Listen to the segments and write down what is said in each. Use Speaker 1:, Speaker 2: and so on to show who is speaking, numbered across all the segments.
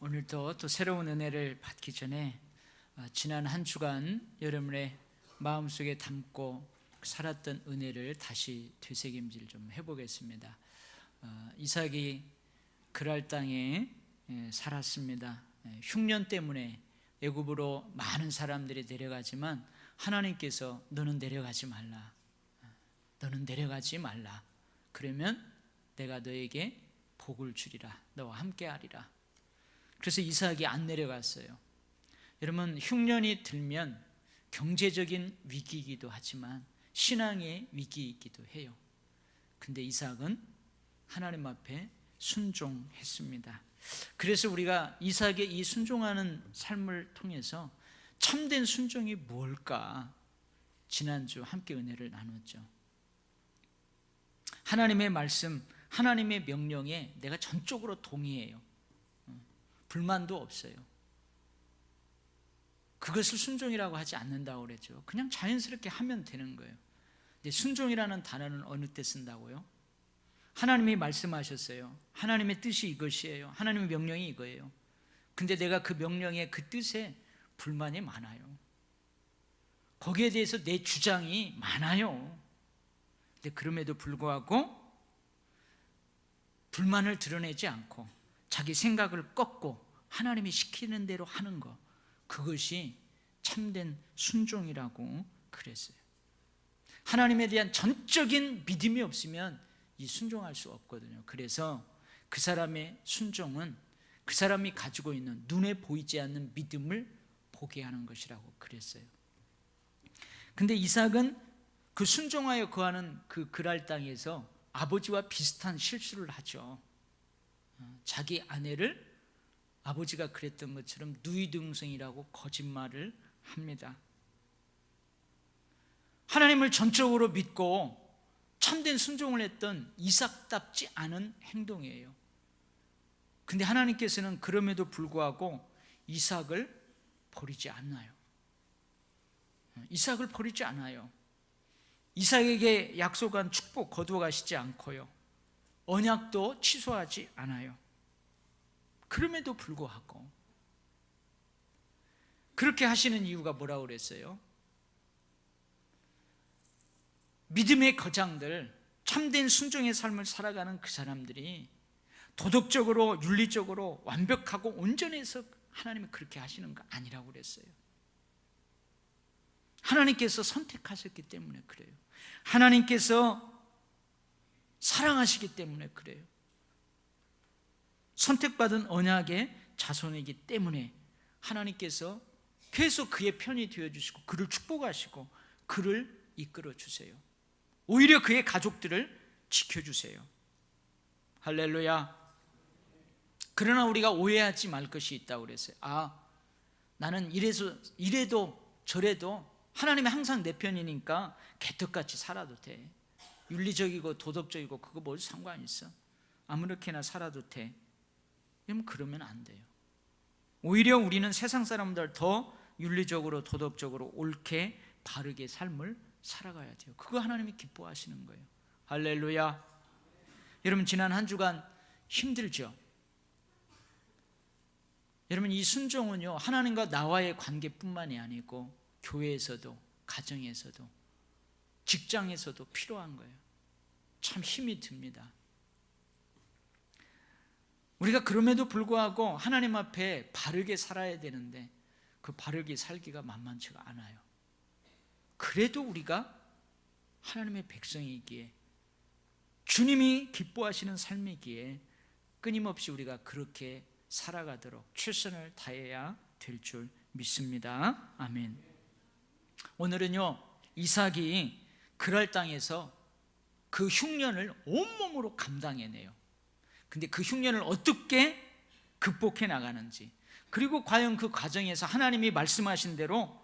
Speaker 1: 오늘도 또 새로운 은혜를 받기 전에 지난 한 주간 여러분의 마음속에 담고 살았던 은혜를 다시 되새김질 좀 해보겠습니다. 이삭이 그랄 땅에 살았습니다. 흉년 때문에 애굽으로 많은 사람들이 내려가지만 하나님께서 너는 내려가지 말라. 너는 내려가지 말라. 그러면 내가 너에게 복을 주리라. 너와 함께 하리라. 그래서 이삭이 안 내려갔어요. 여러분, 흉년이 들면 경제적인 위기이기도 하지만 신앙의 위기이기도 해요. 근데 이삭은 하나님 앞에 순종했습니다. 그래서 우리가 이삭의 이 순종하는 삶을 통해서 참된 순종이 뭘까? 지난주 함께 은혜를 나눴죠. 하나님의 말씀, 하나님의 명령에 내가 전적으로 동의해요. 불만도 없어요. 그것을 순종이라고 하지 않는다고 그랬죠. 그냥 자연스럽게 하면 되는 거예요. 근데 순종이라는 단어는 어느 때 쓴다고요? 하나님이 말씀하셨어요. 하나님의 뜻이 이것이에요. 하나님의 명령이 이거예요. 근데 내가 그 명령의 그 뜻에 불만이 많아요. 거기에 대해서 내 주장이 많아요. 근데 그럼에도 불구하고 불만을 드러내지 않고 자기 생각을 꺾고 하나님이 시키는 대로 하는 것, 그것이 참된 순종이라고 그랬어요. 하나님에 대한 전적인 믿음이 없으면 이 순종할 수 없거든요. 그래서 그 사람의 순종은 그 사람이 가지고 있는 눈에 보이지 않는 믿음을 보게 하는 것이라고 그랬어요. 근데 이삭은 그 순종하여 거하는 그 그랄 땅에서 아버지와 비슷한 실수를 하죠. 자기 아내를 아버지가 그랬던 것처럼 누이동생이라고 거짓말을 합니다. 하나님을 전적으로 믿고 참된 순종을 했던 이삭답지 않은 행동이에요. 근데 하나님께서는 그럼에도 불구하고 이삭을 버리지 않나요? 이삭을 버리지 않아요. 이삭에게 약속한 축복 거두어가시지 않고요, 언약도 취소하지 않아요. 그럼에도 불구하고 그렇게 하시는 이유가 뭐라고 그랬어요? 믿음의 거장들, 참된 순종의 삶을 살아가는 그 사람들이 도덕적으로 윤리적으로 완벽하고 온전해서 하나님이 그렇게 하시는 거 아니라고 그랬어요. 하나님께서 선택하셨기 때문에 그래요. 하나님께서 사랑하시기 때문에 그래요. 선택받은 언약의 자손이기 때문에 하나님께서 계속 그의 편이 되어주시고 그를 축복하시고 그를 이끌어주세요. 오히려 그의 가족들을 지켜주세요. 할렐루야. 그러나 우리가 오해하지 말 것이 있다고 그랬어요. 나는 이래도 저래도 하나님이 항상 내 편이니까 개떡같이 살아도 돼. 윤리적이고 도덕적이고 그거 뭘 상관이 있어? 아무렇게나 살아도 돼. 그러면 안 돼요. 오히려 우리는 세상 사람들 더 윤리적으로 도덕적으로 옳게 바르게 삶을 살아가야 돼요. 그거 하나님이 기뻐하시는 거예요. 할렐루야. 여러분, 지난 한 주간 힘들죠? 여러분, 이 순종은요, 하나님과 나와의 관계뿐만이 아니고 교회에서도, 가정에서도, 직장에서도 필요한 거예요. 참 힘이 듭니다. 우리가 그럼에도 불구하고 하나님 앞에 바르게 살아야 되는데 그 바르게 살기가 만만치가 않아요. 그래도 우리가 하나님의 백성이기에, 주님이 기뻐하시는 삶이기에 끊임없이 우리가 그렇게 살아가도록 최선을 다해야 될 줄 믿습니다. 아멘. 오늘은요, 이삭이 그랄 땅에서 그 흉년을 온몸으로 감당해내요. 근데 그 흉년을 어떻게 극복해 나가는지, 그리고 과연 그 과정에서 하나님이 말씀하신 대로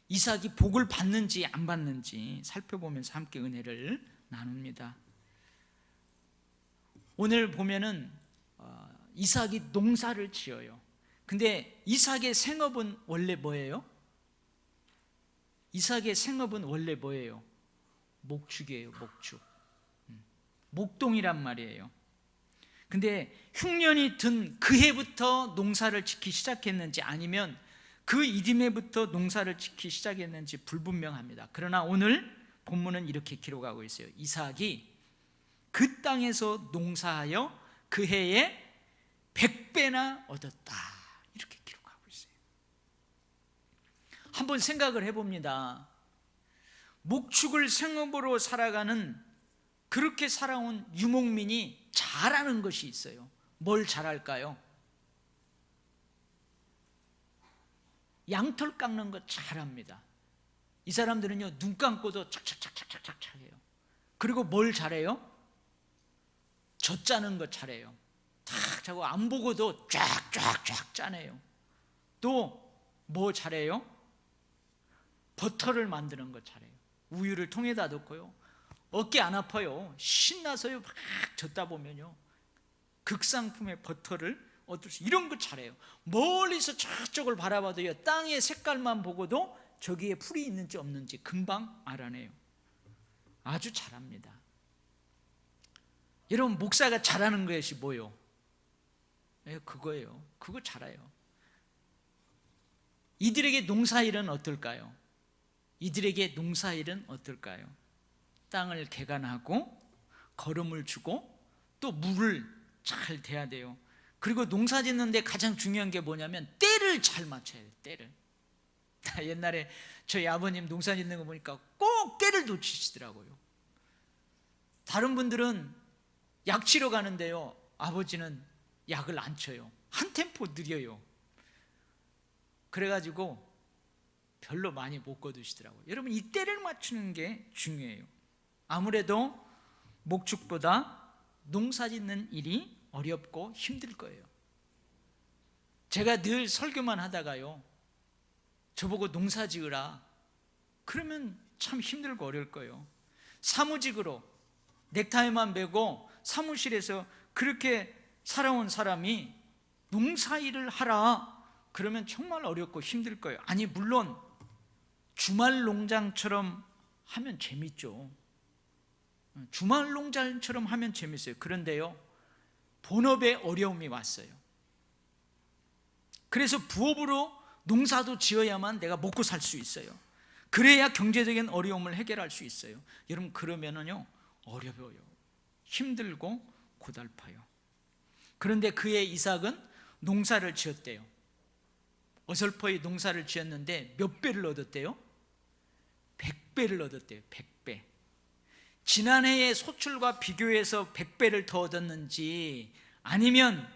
Speaker 1: 이삭이 복을 받는지 안 받는지 살펴보면서 함께 은혜를 나눕니다. 오늘 보면은 이삭이 농사를 지어요. 근데 이삭의 생업은 원래 뭐예요? 이삭의 생업은 원래 뭐예요? 목축이에요. 목축. 목동이란 말이에요. 근데 흉년이 든 그 해부터 농사를 짓기 시작했는지 아니면 그 이듬해부터 농사를 짓기 시작했는지 불분명합니다. 그러나 오늘 본문은 이렇게 기록하고 있어요. 이삭이 그 땅에서 농사하여 그 해에 100배나 얻었다, 이렇게 기록하고 있어요. 한번 생각을 해봅니다. 목축을 생업으로 살아가는, 그렇게 살아온 유목민이 잘하는 것이 있어요. 뭘 잘할까요? 양털 깎는 거 잘합니다. 이 사람들은요, 눈 감고도 착착착착착착 해요. 그리고 뭘 잘해요? 젖 짜는 거 잘해요. 탁 자고 안 보고도 쫙쫙쫙 짜내요. 또 뭐 잘해요? 버터를 만드는 거 잘해요. 우유를 통에다 넣고요, 어깨 안 아파요. 신나서요, 막 젓다 보면요, 극상품의 버터를 얻을 수, 이런 거 잘해요. 멀리서 저쪽을 바라봐도요, 땅의 색깔만 보고도 저기에 풀이 있는지 없는지 금방 알아내요. 아주 잘합니다. 여러분, 목사가 잘하는 것이 뭐요? 그거예요. 그거 잘해요. 이들에게 농사일은 어떨까요? 이들에게 농사일은 어떨까요? 땅을 개간하고 거름을 주고 또 물을 잘 대야 돼요. 그리고 농사 짓는데 가장 중요한 게 뭐냐면 때를 잘 맞춰야 돼요. 때를. 옛날에 저희 아버님 농사 짓는 거 보니까 꼭 때를 놓치시더라고요. 다른 분들은 약 치러 가는데요, 아버지는 약을 안 쳐요. 한 템포 느려요. 그래가지고 별로 많이 못 거두시더라고요. 여러분, 이 때를 맞추는 게 중요해요. 아무래도 목축보다 농사 짓는 일이 어렵고 힘들 거예요. 제가 늘 설교만 하다가요, 저보고 농사 지으라 그러면 참 힘들고 어려울 거예요. 사무직으로 넥타이만 메고 사무실에서 그렇게 살아온 사람이 농사일을 하라 그러면 정말 어렵고 힘들 거예요. 아니, 물론 주말 농장처럼 하면 재밌죠. 주말 농장처럼 하면 재밌어요. 그런데요, 본업에 어려움이 왔어요. 그래서 부업으로 농사도 지어야만 내가 먹고 살 수 있어요. 그래야 경제적인 어려움을 해결할 수 있어요. 여러분, 그러면은요, 어려워요. 힘들고 고달파요. 그런데 그의 이삭은 농사를 지었대요. 어설퍼이 농사를 지었는데 몇 배를 얻었대요? 100배를 얻었대요. 100배. 지난해의 소출과 비교해서 100배를 더 얻었는지, 아니면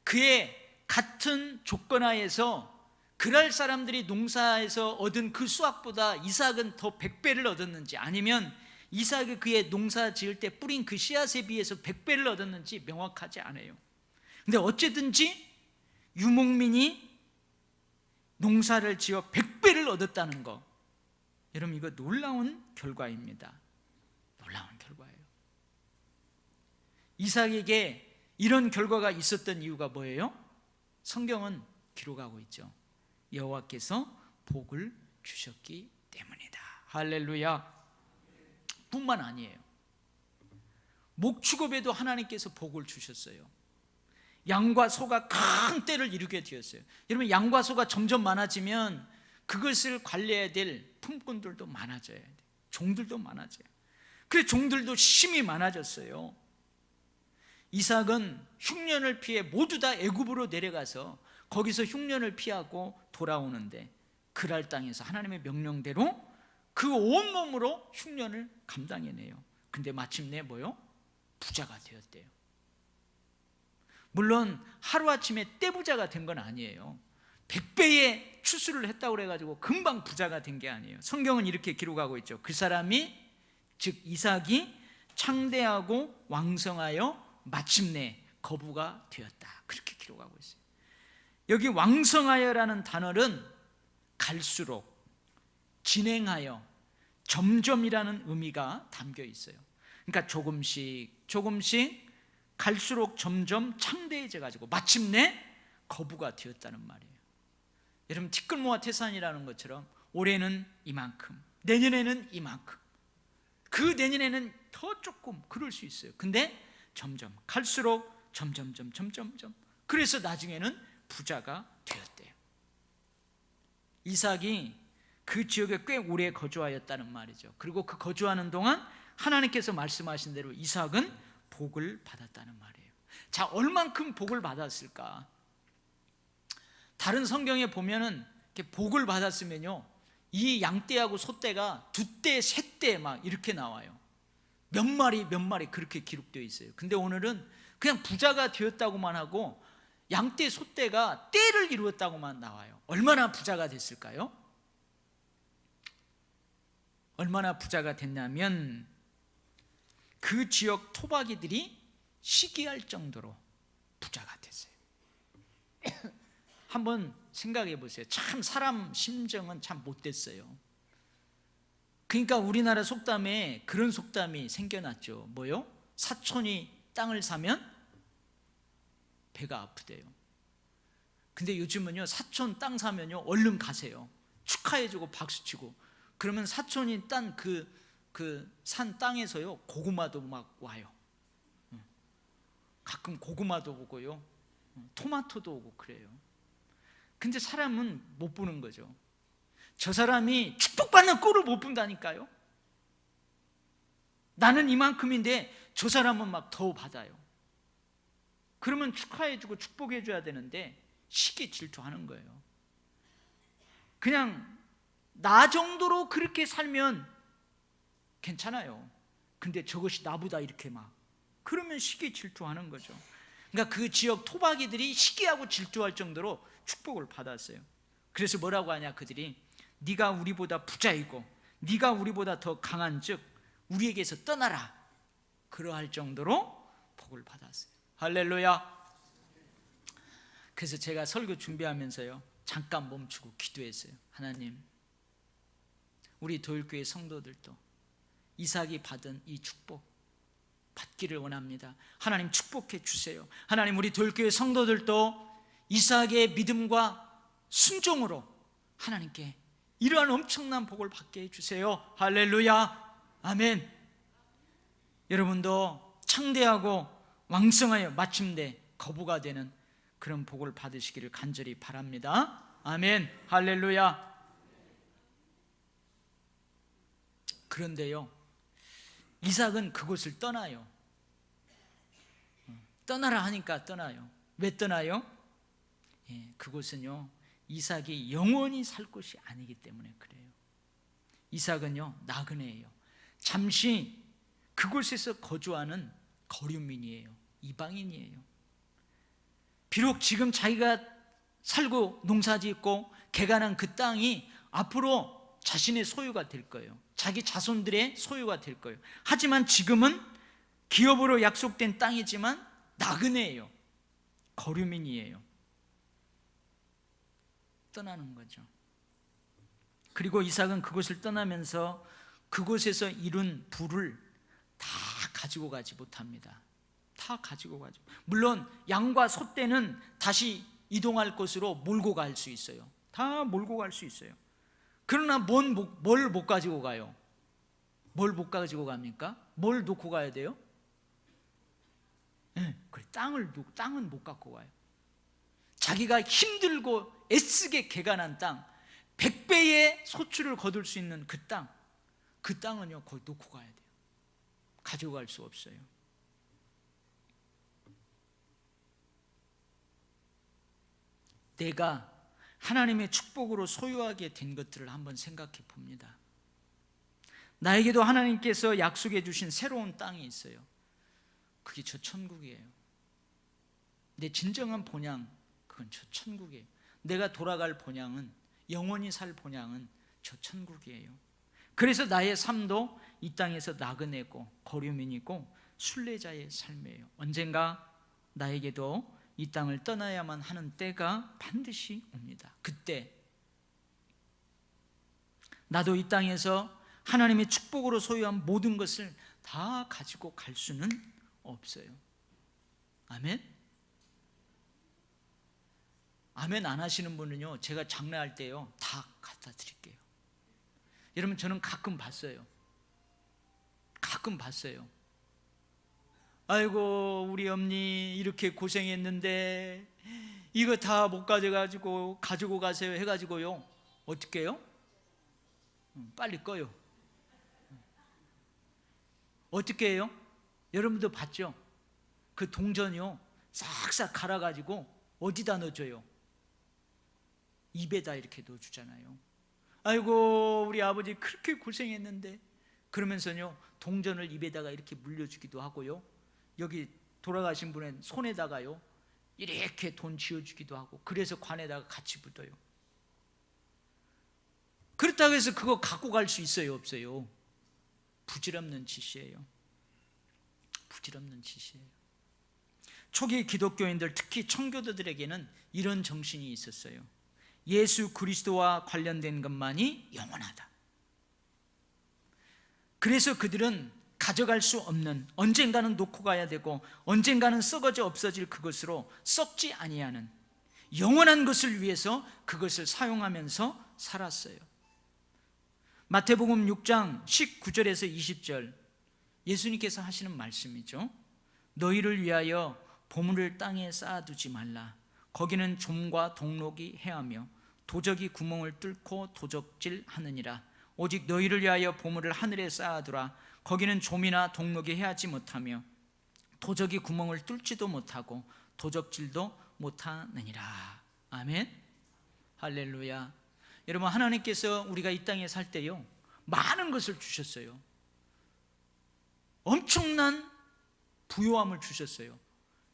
Speaker 1: 그의 같은 조건하에서 그랄 사람들이 농사에서 얻은 그 수확보다 이삭은 더 100배를 얻었는지, 아니면 이삭이 그의 농사 지을 때 뿌린 그 씨앗에 비해서 100배를 얻었는지 명확하지 않아요. 근데 어쨌든지 유목민이 농사를 지어 100배를 얻었다는 거, 여러분, 이거 놀라운 결과입니다. 놀라운 결과예요. 이삭에게 이런 결과가 있었던 이유가 뭐예요? 성경은 기록하고 있죠. 여호와께서 복을 주셨기 때문이다. 할렐루야. 뿐만 아니에요. 목축업에도 하나님께서 복을 주셨어요. 양과 소가 큰 떼를 이루게 되었어요. 여러분, 양과 소가 점점 많아지면 그것을 관리해야 될 품꾼들도 많아져야 돼요. 종들도 많아져요. 그래서 종들도 힘이 많아졌어요. 이삭은 흉년을 피해 모두 다 애굽으로 내려가서 거기서 흉년을 피하고 돌아오는데, 그랄 땅에서 하나님의 명령대로 그 온몸으로 흉년을 감당해내요. 근데 마침내 뭐요? 부자가 되었대요. 물론 하루아침에 떼부자가 된 건 아니에요. 100배의 추수를 했다고 그래가지고 금방 부자가 된 게 아니에요. 성경은 이렇게 기록하고 있죠. 그 사람이, 즉 이삭이 창대하고 왕성하여 마침내 거부가 되었다, 그렇게 기록하고 있어요. 여기 왕성하여라는 단어는 갈수록, 진행하여, 점점이라는 의미가 담겨 있어요. 그러니까 조금씩 갈수록 점점 창대해져 가지고 마침내 거부가 되었다는 말이에요. 여러분, 티끌모아 태산이라는 것처럼 올해는 이만큼, 내년에는 이만큼, 그 내년에는 더 조금, 그럴 수 있어요. 근데 점점 갈수록 점점점. 그래서 나중에는 부자가 되었대요. 이삭이 그 지역에 꽤 오래 거주하였다는 말이죠. 그리고 그 거주하는 동안 하나님께서 말씀하신 대로 이삭은 복을 받았다는 말이에요. 자, 얼만큼 복을 받았을까? 다른 성경에 보면은 이렇게 복을 받았으면요, 이 양떼하고 소떼가 2떼, 3떼 막 이렇게 나와요. 몇 마리 그렇게 기록되어 있어요. 근데 오늘은 그냥 부자가 되었다고만 하고 양떼, 소떼가 떼를 이루었다고만 나와요. 얼마나 부자가 됐을까요? 얼마나 부자가 됐냐면 그 지역 토박이들이 시기할 정도로 부자가 됐어요. 한번 생각해 보세요. 참 사람 심정은 참 못됐어요. 그러니까 우리나라 속담에 그런 속담이 생겨났죠. 뭐요? 사촌이 땅을 사면 배가 아프대요. 근데 요즘은요, 사촌 땅 사면요, 얼른 가세요. 축하해주고 박수치고. 그러면 사촌이 딴 그 산 땅에서요, 고구마도 막 와요. 가끔 고구마도 오고요, 토마토도 오고 그래요. 근데 사람은 못 보는 거죠. 저 사람이 축복받는 꼴을 못 본다니까요. 나는 이만큼인데 저 사람은 막 더 받아요. 그러면 축하해주고 축복해줘야 되는데 시기 질투하는 거예요. 그냥 나 정도로 그렇게 살면 괜찮아요. 근데 저것이 나보다 이렇게 막, 그러면 시기 질투하는 거죠. 그러니까 그 지역 토박이들이 시기하고 질투할 정도로 축복을 받았어요. 그래서 뭐라고 하냐, 그들이 네가 우리보다 부자이고 네가 우리보다 더 강한즉 우리에게서 떠나라, 그러할 정도로 복을 받았어요. 할렐루야. 그래서 제가 설교 준비하면서요, 잠깐 멈추고 기도했어요. 하나님, 우리 도일교회 성도들도 이삭이 받은 이 축복 받기를 원합니다. 하나님 축복해 주세요. 하나님, 우리 도일교회 성도들도 이삭의 믿음과 순종으로 하나님께 이러한 엄청난 복을 받게 해주세요. 할렐루야. 아멘. 여러분도 창대하고 왕성하여 마침내 거부가 되는 그런 복을 받으시기를 간절히 바랍니다. 아멘. 할렐루야. 그런데요, 이삭은 그곳을 떠나요. 떠나라 하니까 떠나요. 왜 떠나요? 그곳은요, 이삭이 영원히 살 곳이 아니기 때문에 그래요. 이삭은요, 나그네예요. 잠시 그곳에서 거주하는 거류민이에요. 이방인이에요. 비록 지금 자기가 살고 농사짓고 개간한 그 땅이 앞으로 자신의 소유가 될 거예요. 자기 자손들의 소유가 될 거예요. 하지만 지금은 기업으로 약속된 땅이지만 나그네예요. 거류민이에요. 떠나는 거죠. 그리고 이삭은 그곳을 떠나면서 그곳에서 이룬 부를 다 가지고 가지 못합니다. 다 가지고 가죠. 물론 양과 소떼는 다시 이동할 곳으로 몰고 갈 수 있어요. 다 몰고 갈 수 있어요. 그러나 뭘 못 가지고 가요? 뭘 못 가지고 갑니까? 뭘 놓고 가야 돼요? 그래, 땅은 못 갖고 가요. 자기가 힘들고 애쓰게 개간한 땅, 100배의 소출을 거둘 수 있는 그 땅은요, 거기 놓고 가야 돼요. 가져갈 수 없어요. 내가 하나님의 축복으로 소유하게 된 것들을 한번 생각해 봅니다. 나에게도 하나님께서 약속해 주신 새로운 땅이 있어요. 그게 저 천국이에요. 내 진정한 본향, 그건 저 천국이에요. 내가 돌아갈 본향은, 영원히 살 본향은 저 천국이에요. 그래서 나의 삶도 이 땅에서 나그네고 거류민이고 순례자의 삶이에요. 언젠가 나에게도 이 땅을 떠나야만 하는 때가 반드시 옵니다. 그때 나도 이 땅에서 하나님의 축복으로 소유한 모든 것을 다 가지고 갈 수는 없어요. 아멘? 아멘 안 하시는 분은요, 제가 장례할 때요, 다 갖다 드릴게요. 여러분, 저는 가끔 봤어요. 아이고 우리 엄니 이렇게 고생했는데 이거 다 못 가져가지고 가지고 가세요 해가지고요 어떻게 해요? 빨리 꺼요. 어떻게 해요? 여러분도 봤죠? 그 동전이요 싹싹 갈아가지고 어디다 넣어줘요? 입에다 이렇게 넣어주잖아요. 아이고 우리 아버지 그렇게 고생했는데, 그러면서요 동전을 입에다가 이렇게 물려주기도 하고요, 여기 돌아가신 분의 손에다가요 이렇게 돈 쥐어주기도 하고, 그래서 관에다가 같이 묻어요. 그렇다고 해서 그거 갖고 갈 수 있어요 없어요? 부질없는 짓이에요. 부질없는 짓이에요. 초기 기독교인들, 특히 청교도들에게는 이런 정신이 있었어요. 예수 그리스도와 관련된 것만이 영원하다. 그래서 그들은 가져갈 수 없는, 언젠가는 놓고 가야 되고 언젠가는 썩어져 없어질 그것으로 썩지 아니하는 영원한 것을 위해서 그것을 사용하면서 살았어요. 마태복음 6장 19절에서 20절 예수님께서 하시는 말씀이죠. 너희를 위하여 보물을 땅에 쌓아두지 말라. 거기는 좀과 동록이 해하며 도적이 구멍을 뚫고 도적질하느니라. 오직 너희를 위하여 보물을 하늘에 쌓아두라. 거기는 좀이나 동록이 해하지 못하며 도적이 구멍을 뚫지도 못하고 도적질도 못하느니라. 아멘. 할렐루야. 여러분, 하나님께서 우리가 이 땅에 살 때요 많은 것을 주셨어요. 엄청난 부요함을 주셨어요.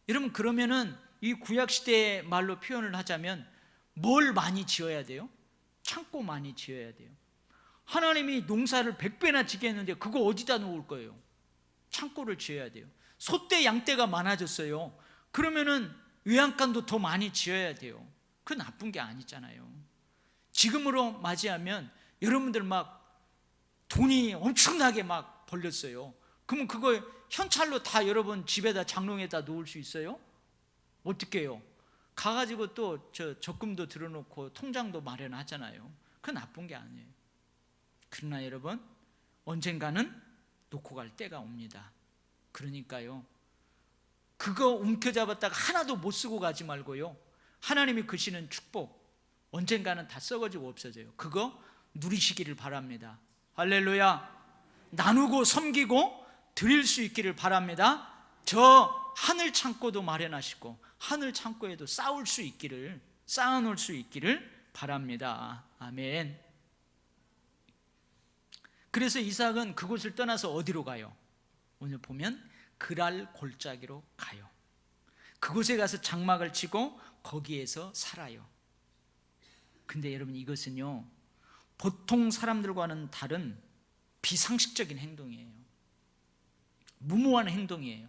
Speaker 1: 여러분, 그러면은 이 구약시대의 말로 표현을 하자면 뭘 많이 지어야 돼요? 창고 많이 지어야 돼요. 하나님이 농사를 100배나 지게 했는데 그거 어디다 놓을 거예요? 창고를 지어야 돼요. 소떼 양떼가 많아졌어요. 그러면은 외양간도 더 많이 지어야 돼요. 그건 나쁜 게 아니잖아요. 지금으로 맞이하면 여러분들 막 돈이 엄청나게 막 벌렸어요. 그러면 그거 현찰로 다 여러분 집에다 장롱에다 놓을 수 있어요? 어떻게 해요? 가가지고 또 적금도 들어놓고 통장도 마련하잖아요. 그건 나쁜 게 아니에요. 그러나 여러분, 언젠가는 놓고 갈 때가 옵니다. 그러니까요, 그거 움켜잡았다가 하나도 못 쓰고 가지 말고요, 하나님이 주시는 축복 언젠가는 다 썩어지고 없어져요. 그거 누리시기를 바랍니다. 할렐루야. 나누고 섬기고 드릴 수 있기를 바랍니다. 저 하늘 창고도 마련하시고 하늘 창고에도 쌓아놓을 수 있기를 바랍니다. 아멘. 그래서 이삭은 그곳을 떠나서 어디로 가요? 오늘 보면 그랄 골짜기로 가요. 그곳에 가서 장막을 치고 거기에서 살아요. 근데 여러분, 이것은요 보통 사람들과는 다른 비상식적인 행동이에요. 무모한 행동이에요.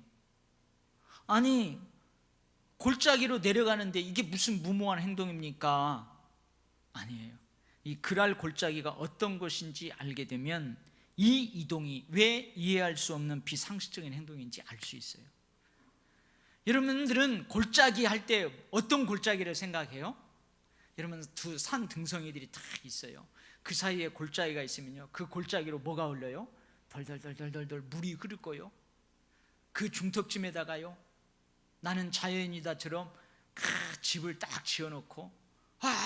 Speaker 1: 아니, 골짜기로 내려가는데 이게 무슨 무모한 행동입니까? 아니에요. 이 그랄 골짜기가 어떤 것인지 알게 되면 이 이동이 왜 이해할 수 없는 비상식적인 행동인지 알 수 있어요. 여러분들은 골짜기 할 때 어떤 골짜기를 생각해요? 여러분, 두 산 등성이들이 딱 있어요. 그 사이에 골짜기가 있으면요, 그 골짜기로 뭐가 흘러요? 덜덜덜덜덜 물이 흐를 거예요. 그 중턱쯤에다가요, 나는 자연이다처럼 집을 딱 지어놓고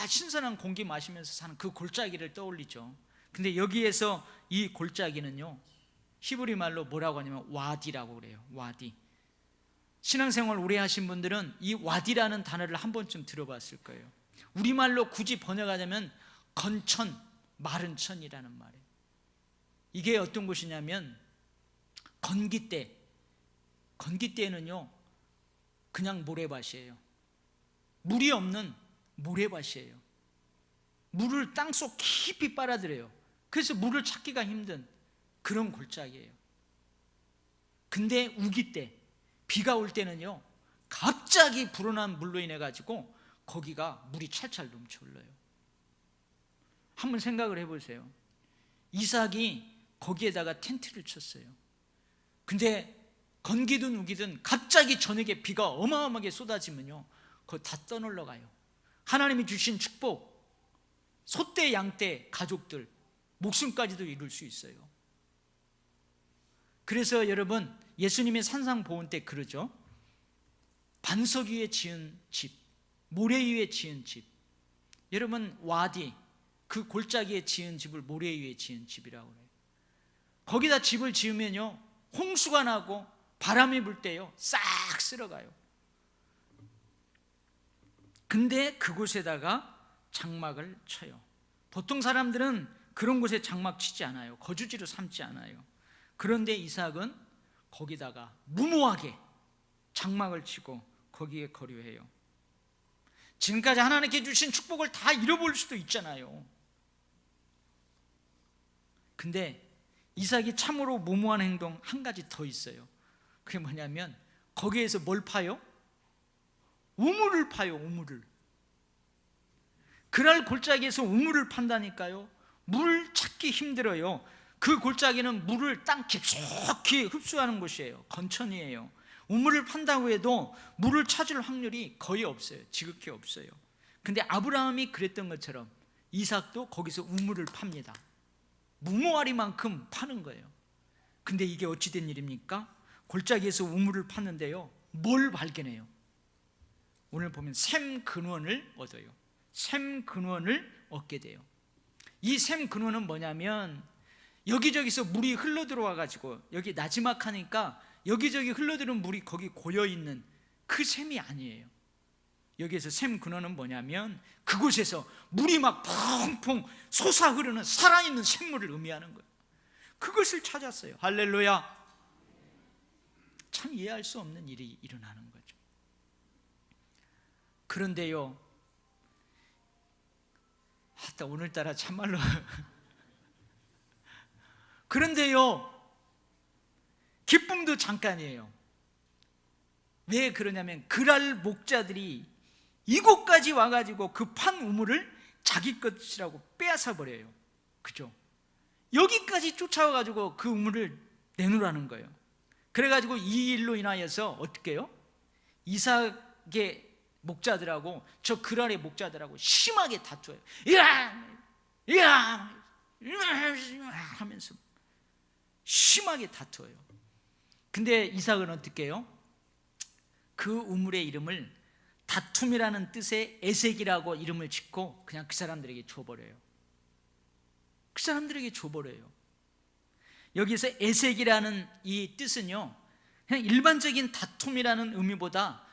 Speaker 1: 신선한 공기 마시면서 사는 그 골짜기를 떠올리죠. 근데 여기에서 이 골짜기는요 히브리 말로 뭐라고 하냐면 와디라고 그래요. 와디. 신앙생활 오래 하신 분들은 이 와디라는 단어를 한 번쯤 들어봤을 거예요. 우리말로 굳이 번역하자면 건천, 마른 천이라는 말이에요. 이게 어떤 곳이냐면 건기대에는요 그냥 모래밭이에요. 물이 없는 모래밭이에요. 물을 땅속 깊이 빨아들여요. 그래서 물을 찾기가 힘든 그런 골짜기예요. 근데 우기때, 비가 올 때는요 갑자기 불어난 물로 인해 가지고 거기가 물이 찰찰 넘쳐 흘러요. 한번 생각을 해보세요. 이삭이 거기에다가 텐트를 쳤어요. 근데 건기든 우기든 갑자기 저녁에 비가 어마어마하게 쏟아지면요 그거 다 떠놀러 가요. 하나님이 주신 축복, 소떼 양떼 가족들 목숨까지도 이룰 수 있어요. 그래서 여러분, 예수님의 산상보훈 때 그러죠. 반석 위에 지은 집, 모래 위에 지은 집. 여러분, 와디, 그 골짜기에 지은 집을 모래 위에 지은 집이라고 해요. 거기다 집을 지으면요, 홍수가 나고 바람이 불 때요 싹 쓸어가요. 근데 그곳에다가 장막을 쳐요. 보통 사람들은 그런 곳에 장막 치지 않아요. 거주지로 삼지 않아요. 그런데 이삭은 거기다가 무모하게 장막을 치고 거기에 거류해요. 지금까지 하나님께 주신 축복을 다 잃어버릴 수도 있잖아요. 근데 이삭이 참으로 무모한 행동 한 가지 더 있어요. 그게 뭐냐면 거기에서 뭘 파요? 우물을 파요. 우물을. 그랄 골짜기에서 우물을 판다니까요. 물 찾기 힘들어요. 그 골짜기는 물을 땅 깊숙이 흡수하는 곳이에요. 건천이에요. 우물을 판다고 해도 물을 찾을 확률이 거의 없어요. 지극히 없어요. 근데 아브라함이 그랬던 것처럼 이삭도 거기서 우물을 팝니다. 무모하리만큼 파는 거예요. 근데 이게 어찌된 일입니까? 골짜기에서 우물을 팠는데요, 뭘 발견해요? 오늘 보면 샘 근원을 얻어요. 샘 근원을 얻게 돼요. 이 샘 근원은 뭐냐면 여기저기서 물이 흘러 들어와 가지고 여기 나지막하니까 여기저기 흘러드는 물이 거기 고여있는 그 샘이 아니에요. 여기에서 샘 근원은 뭐냐면 그곳에서 물이 막 펑펑 솟아 흐르는 살아있는 샘물을 의미하는 거예요. 그것을 찾았어요. 할렐루야. 참 이해할 수 없는 일이 일어나는 거죠. 그런데요, 오늘따라 참말로 그런데요, 기쁨도 잠깐이에요. 왜 그러냐면 그랄 목자들이 이곳까지 와가지고 그 판 우물을 자기 것이라고 빼앗아 버려요. 그죠? 여기까지 쫓아와가지고 그 우물을 내놓으라는 거예요. 그래가지고 이 일로 인하여서 어떻게 해요? 이삭의 목자들하고 저 그랄의 목자들하고 심하게 다투어요. 야 하면서 심하게 다투어요. 근데 이삭은 어떻게 해요? 그 우물의 이름을 다툼이라는 뜻의 에색이라고 이름을 짓고 그냥 그 사람들에게 줘버려요. 그 사람들에게 줘버려요. 여기서 에색이라는 이 뜻은요, 그냥 일반적인 다툼이라는 의미보다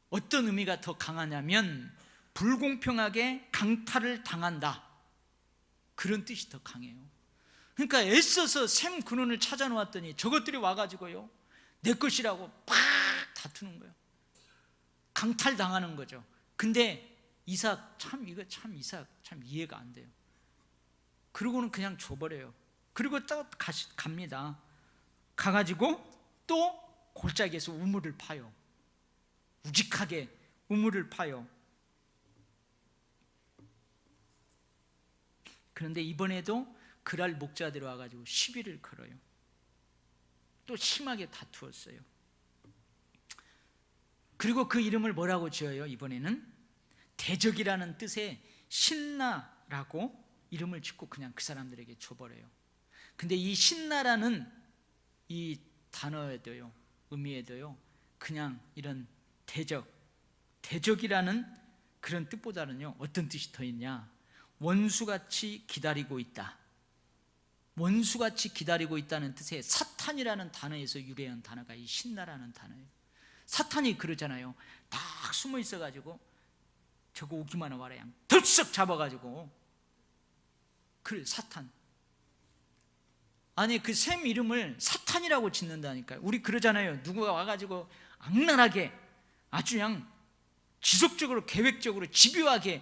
Speaker 1: 어떤 의미가 더 강하냐면 불공평하게 강탈을 당한다, 그런 뜻이 더 강해요. 그러니까 애써서 샘 근원을 찾아 놓았더니 저것들이 와가지고요 내 것이라고 팍 다투는 거예요. 강탈당하는 거죠. 근데 이삭 참 이해가 안 돼요. 그러고는 그냥 줘버려요. 그리고 또 갑니다. 가가지고 또 골짜기에서 우물을 파요. 우직하게 우물을 파요. 그런데 이번에도 그랄 목자들이 와가지고 시비를 걸어요. 또 심하게 다투었어요. 그리고 그 이름을 뭐라고 지어요? 이번에는 대적이라는 뜻의 신나라고 이름을 짓고 그냥 그 사람들에게 줘버려요. 근데 이 신나라는 이 단어에도요, 의미에도요, 그냥 이런 대적이라는 그런 뜻보다는요, 어떤 뜻이 더 있냐? 원수같이 기다리고 있다. 원수같이 기다리고 있다는 뜻의 사탄이라는 단어에서 유래한 단어가 이 신나라는 단어예요. 사탄이 그러잖아요. 딱 숨어 있어가지고 저거 오기만 와라, 양 들썩 잡아가지고. 그래, 사탄. 아니, 그 샘 이름을 사탄이라고 짓는다니까요. 우리 그러잖아요. 누구가 와가지고 악랄하게 아주 그냥 지속적으로 계획적으로 집요하게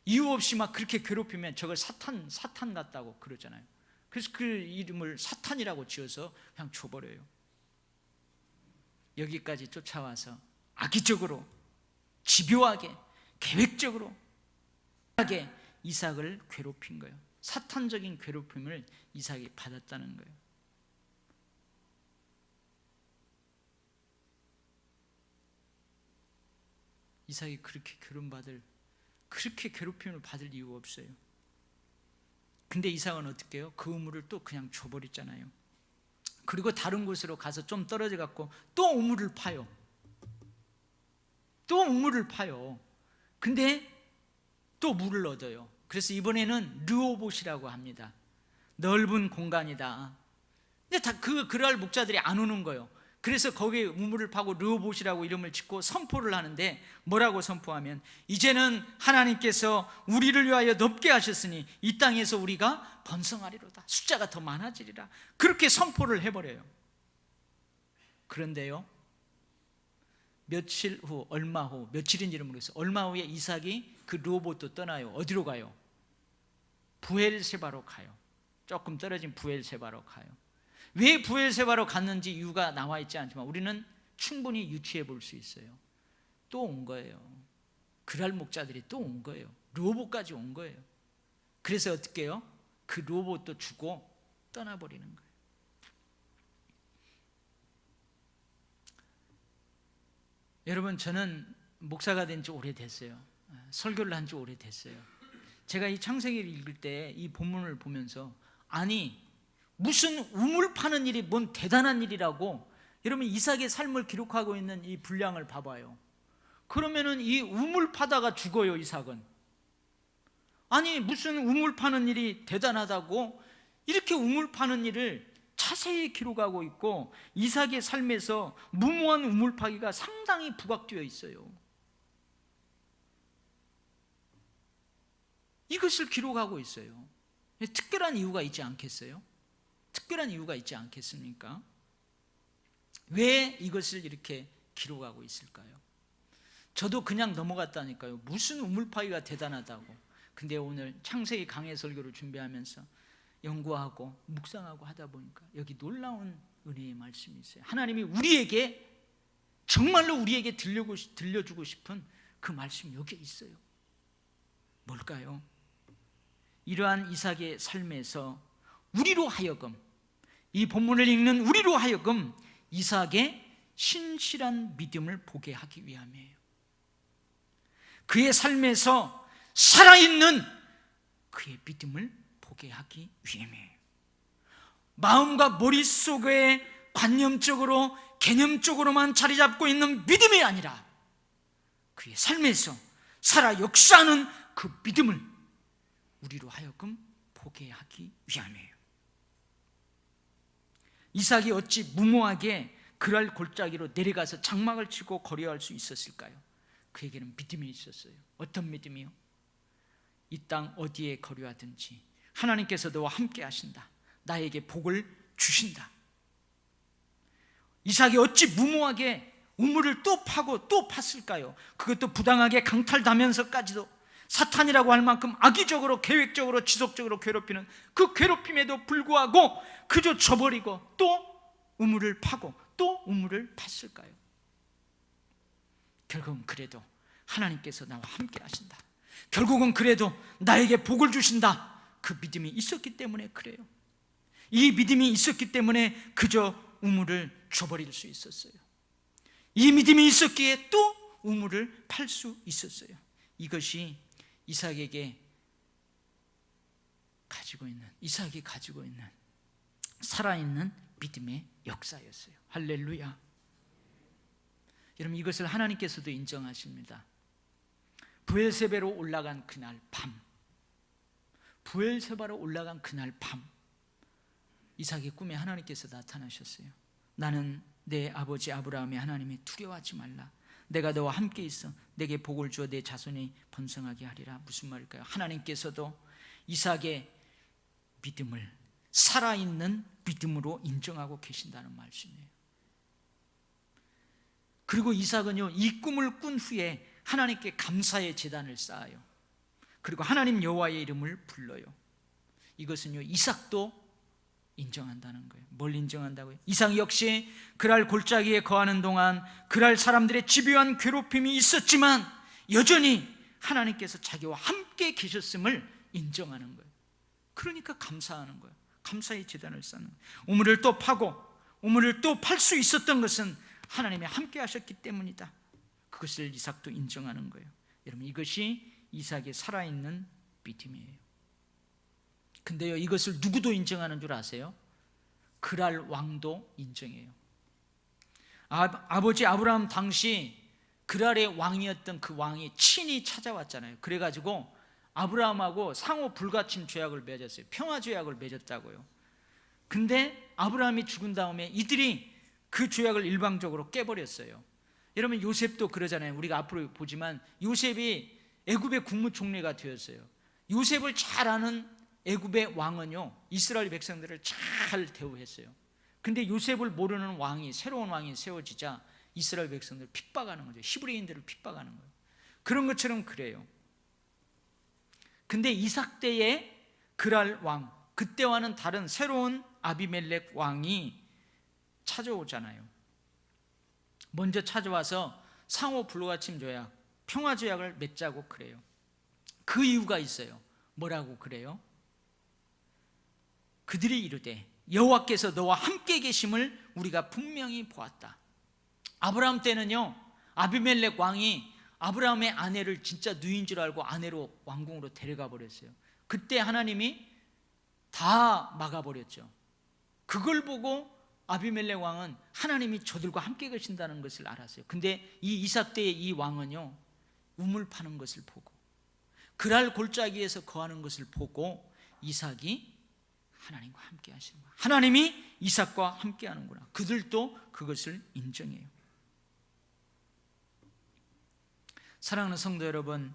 Speaker 1: 이유 없이 막 그렇게 괴롭히면 저걸 사탄 같다고 그러잖아요. 그래서 그 이름을 사탄이라고 지어서 그냥 줘버려요. 여기까지 쫓아와서 악의적으로 집요하게 계획적으로 이삭을 괴롭힌 거예요. 사탄적인 괴롭힘을 이삭이 받았다는 거예요. 이삭이 그렇게 괴롭힘을 받을 이유가 없어요. 근데 이삭은 어떻게 해요? 그 우물을 또 그냥 줘버렸잖아요. 그리고 다른 곳으로 가서 좀 떨어져 갖고 또 우물을 파요. 또 우물을 파요. 근데 또 물을 얻어요. 그래서 이번에는 르호봇이라고 합니다. 넓은 공간이다. 근데 다 그랄 목자들이 안 오는 거예요. 그래서 거기에 우물을 파고 르호봇이라고 이름을 짓고 선포를 하는데, 뭐라고 선포하면, 이제는 하나님께서 우리를 위하여 넓게 하셨으니 이 땅에서 우리가 번성하리로다. 숫자가 더 많아지리라. 그렇게 선포를 해버려요. 그런데요, 며칠 후, 얼마 후, 며칠인지는 모르겠어요. 얼마 후에 이삭이 그 르호봇도 떠나요. 어디로 가요? 부엘세바로 가요. 조금 떨어진 부엘세바로 가요. 왜 부엘세바로 갔는지 이유가 나와 있지 않지만 우리는 충분히 유추해 볼 수 있어요. 또 온 거예요. 그랄 목자들이 또 온 거예요. 르호봇까지 온 거예요. 그래서 어떻게 해요? 그 르호봇도 주고 떠나버리는 거예요. 여러분, 저는 목사가 된 지 오래됐어요. 설교를 한 지 오래됐어요. 제가 이 창세기를 읽을 때 이 본문을 보면서, 아니 무슨 우물 파는 일이 뭔 대단한 일이라고. 여러분, 이삭의 삶을 기록하고 있는 이 분량을 봐봐요. 그러면은 이 우물 파다가 죽어요, 이삭은. 아니 무슨 우물 파는 일이 대단하다고 이렇게 우물 파는 일을 자세히 기록하고 있고, 이삭의 삶에서 무모한 우물 파기가 상당히 부각되어 있어요. 이것을 기록하고 있어요. 특별한 이유가 있지 않겠어요? 특별한 이유가 있지 않겠습니까? 왜 이것을 이렇게 기록하고 있을까요? 저도 그냥 넘어갔다니까요. 무슨 우물파기가 대단하다고. 근데 오늘 창세기 강해 설교를 준비하면서 연구하고 묵상하고 하다 보니까 여기 놀라운 은혜의 말씀이 있어요. 하나님이 우리에게, 정말로 우리에게 들려주고 싶은 그 말씀이 여기에 있어요. 뭘까요? 이러한 이삭의 삶에서 우리로 하여금, 이 본문을 읽는 우리로 하여금 이삭의 신실한 믿음을 보게 하기 위함이에요. 그의 삶에서 살아있는 그의 믿음을 보게 하기 위함이에요. 마음과 머릿속에 관념적으로, 개념적으로만 자리 잡고 있는 믿음이 아니라 그의 삶에서 살아 역사하는 그 믿음을 우리로 하여금 보게 하기 위함이에요. 이삭이 어찌 무모하게 그랄 골짜기로 내려가서 장막을 치고 거류할 수 있었을까요? 그에게는 믿음이 있었어요. 어떤 믿음이요? 이 땅 어디에 거류하든지 하나님께서 너와 함께 하신다. 나에게 복을 주신다. 이삭이 어찌 무모하게 우물을 또 파고 또 팠을까요? 그것도 부당하게 강탈당하면서까지도 사탄이라고 할 만큼 악의적으로, 계획적으로, 지속적으로 괴롭히는 그 괴롭힘에도 불구하고 그저 저버리고 또 우물을 파고 또 우물을 팠을까요? 결국은 그래도 하나님께서 나와 함께 하신다. 결국은 그래도 나에게 복을 주신다. 그 믿음이 있었기 때문에 그래요. 이 믿음이 있었기 때문에 그저 우물을 줘버릴 수 있었어요. 이 믿음이 있었기에 또 우물을 팔 수 있었어요. 이것이 이삭이 가지고 있는 살아있는 믿음의 역사였어요. 할렐루야. 여러분, 이것을 하나님께서도 인정하십니다. 부엘세바로 올라간 그날 밤, 이삭의 꿈에 하나님께서 나타나셨어요. 나는 내 아버지 아브라함의 하나님이 두려워하지 말라. 내가 너와 함께 있어 내게 복을 주어 내 자손이 번성하게 하리라. 무슨 말일까요? 하나님께서도 이삭의 믿음을 살아있는 믿음으로 인정하고 계신다는 말씀이에요. 그리고 이삭은요, 이 꿈을 꾼 후에 하나님께 감사의 제단을 쌓아요. 그리고 하나님 여호와의 이름을 불러요. 이것은요, 이삭도 인정한다는 거예요. 뭘 인정한다고요? 이삭 역시 그랄 골짜기에 거하는 동안 그랄 사람들의 집요한 괴롭힘이 있었지만 여전히 하나님께서 자기와 함께 계셨음을 인정하는 거예요. 그러니까 감사하는 거예요. 감사의 제단을 쌓는 거예요. 우물을 또 파고 우물을 또 팔 수 있었던 것은 하나님이 함께 하셨기 때문이다. 그것을 이삭도 인정하는 거예요. 여러분, 이것이 이삭의 살아있는 믿음이에요. 근데요, 이것을 누구도 인정하는 줄 아세요? 그랄 왕도 인정해요. 아버지 아브라함 당시 그랄의 왕이었던 그 왕이 친히 찾아왔잖아요. 그래가지고 아브라함하고 상호 불가침 조약을 맺었어요. 평화 조약을 맺었다고요. 근데 아브라함이 죽은 다음에 이들이 그 조약을 일방적으로 깨버렸어요. 여러분, 요셉도 그러잖아요. 우리가 앞으로 보지만 요셉이 애굽의 국무총리가 되었어요. 요셉을 잘 아는 애굽의 왕은요, 이스라엘 백성들을 잘 대우했어요. 근데 요셉을 모르는 왕이, 새로운 왕이 세워지자 이스라엘 백성들을 핍박하는 거죠. 히브리인들을 핍박하는 거예요. 그런 것처럼 그래요. 근데 이삭 때의 그랄 왕, 그때와는 다른 새로운 아비멜렉 왕이 찾아오잖아요. 먼저 찾아와서 상호 불가침 조약, 평화 조약을 맺자고 그래요. 그 이유가 있어요. 뭐라고 그래요? 그들이 이르되 여호와께서 너와 함께 계심을 우리가 분명히 보았다. 아브라함 때는요, 아비멜렉 왕이 아브라함의 아내를 진짜 누이인 줄 알고 아내로 왕궁으로 데려가 버렸어요. 그때 하나님이 다 막아버렸죠. 그걸 보고 아비멜렉 왕은 하나님이 저들과 함께 계신다는 것을 알았어요. 근데 이 이삭 때의 이 왕은요, 우물 파는 것을 보고 그랄 골짜기에서 거하는 것을 보고 이삭이 하나님과 함께 하시는 거예요. 하나님이 이삭과 함께 하는구나. 그들도 그것을 인정해요. 사랑하는 성도 여러분,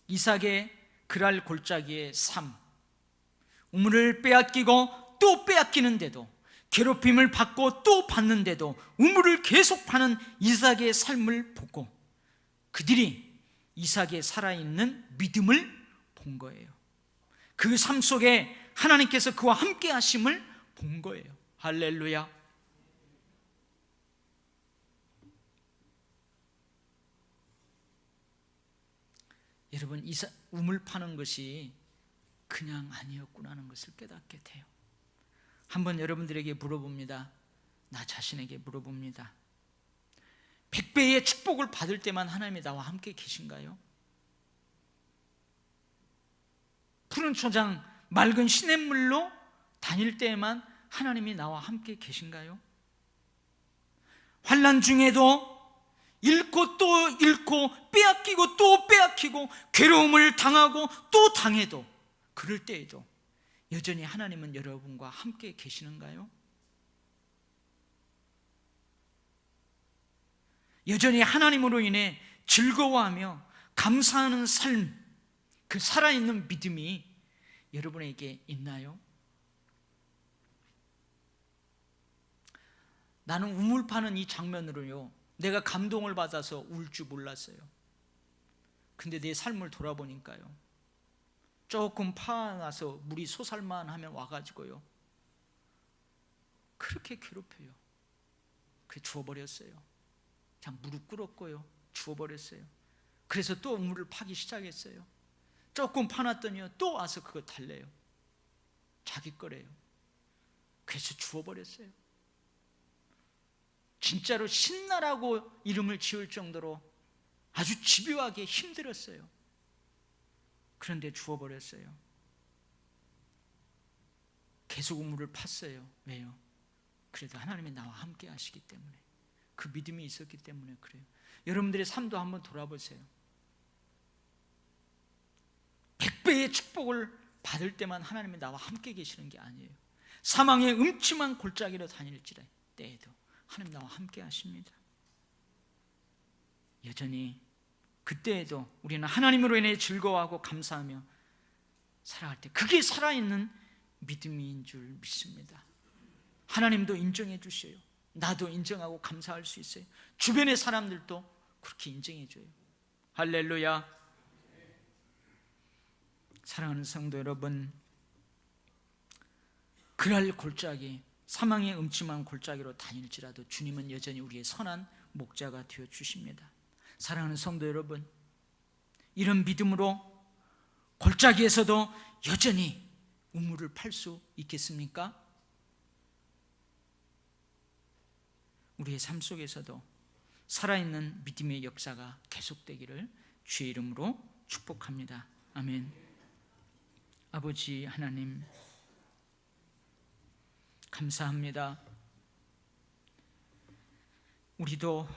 Speaker 1: 이삭의 그랄 골짜기의 삶, 우물을 빼앗기고 또 빼앗기는데도, 괴롭힘을 받고 또 받는데도 우물을 계속 파는 이삭의 삶을 보고 그들이 이삭의 살아있는 믿음을 본 거예요. 그 삶 속에 하나님께서 그와 함께 하심을 본 거예요. 할렐루야. 여러분, 우물 파는 것이 그냥 아니었구나 하는 것을 깨닫게 돼요. 한번 여러분들에게 물어봅니다. 나 자신에게 물어봅니다. 100배의 축복을 받을 때만 하나님이 나와 함께 계신가요? 푸른 초장, 맑은 시냇물로 다닐 때에만 하나님이 나와 함께 계신가요? 환난 중에도 잃고 또 잃고 빼앗기고 또 빼앗기고 괴로움을 당하고 또 당해도, 그럴 때에도 여전히 하나님은 여러분과 함께 계시는가요? 여전히 하나님으로 인해 즐거워하며 감사하는 삶, 그 살아있는 믿음이 여러분에게 있나요? 나는 우물 파는 이 장면으로요, 내가 감동을 받아서 울 줄 몰랐어요. 근데 내 삶을 돌아보니까요, 조금 파나서 물이 솟을만 하면 와가지고요, 그렇게 괴롭혀요. 그래 주워버렸어요. 그냥 무릎 꿇었고요, 주워버렸어요. 그래서 또 우물을 파기 시작했어요. 조금 파놨더니요, 또 와서 그거 달래요. 자기 거래요. 그래서 주워버렸어요. 진짜로 신나라고 이름을 지을 정도로 아주 집요하게 힘들었어요. 그런데 주워버렸어요. 계속 우물을 팠어요. 왜요? 그래도 하나님이 나와 함께 하시기 때문에, 그 믿음이 있었기 때문에 그래요. 여러분들의 삶도 한번 돌아보세요. 100배의 축복을 받을 때만 하나님이 나와 함께 계시는 게 아니에요. 사망의 음침한 골짜기로 다닐 때에도 하나님 나와 함께 하십니다. 여전히 그때에도 우리는 하나님으로 인해 즐거워하고 감사하며 살아갈 때, 그게 살아있는 믿음인 줄 믿습니다. 하나님도 인정해 주셔요. 나도 인정하고 감사할 수 있어요. 주변의 사람들도 그렇게 인정해 줘요. 할렐루야. 사랑하는 성도 여러분, 그랄 골짜기, 사망의 음침한 골짜기로 다닐지라도 주님은 여전히 우리의 선한 목자가 되어 주십니다. 사랑하는 성도 여러분, 이런 믿음으로 골짜기에서도 여전히 우물을 팔 수 있겠습니까? 우리의 삶 속에서도 살아있는 믿음의 역사가 계속되기를 주의 이름으로 축복합니다. 아멘. 아버지 하나님, 감사합니다. 우리도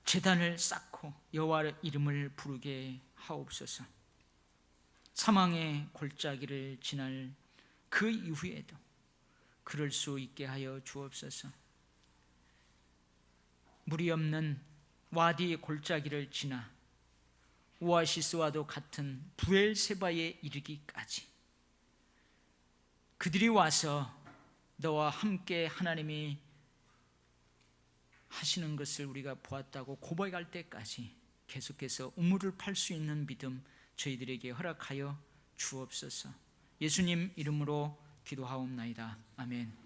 Speaker 1: 제단을 쌓고 여호와 이름을 부르게 하옵소서. 사망의 골짜기를 지날 그 이후에도 그럴 수 있게 하여 주옵소서. 물이 없는 와디의 골짜기를 지나 오아시스와도 같은 부엘세바에 이르기까지 그들이 와서 너와 함께 하나님이 하시는 것을 우리가 보았다고 고백할 때까지 계속해서 우물을 팔 수 있는 믿음 저희들에게 허락하여 주옵소서. 예수님 이름으로 기도하옵나이다. 아멘.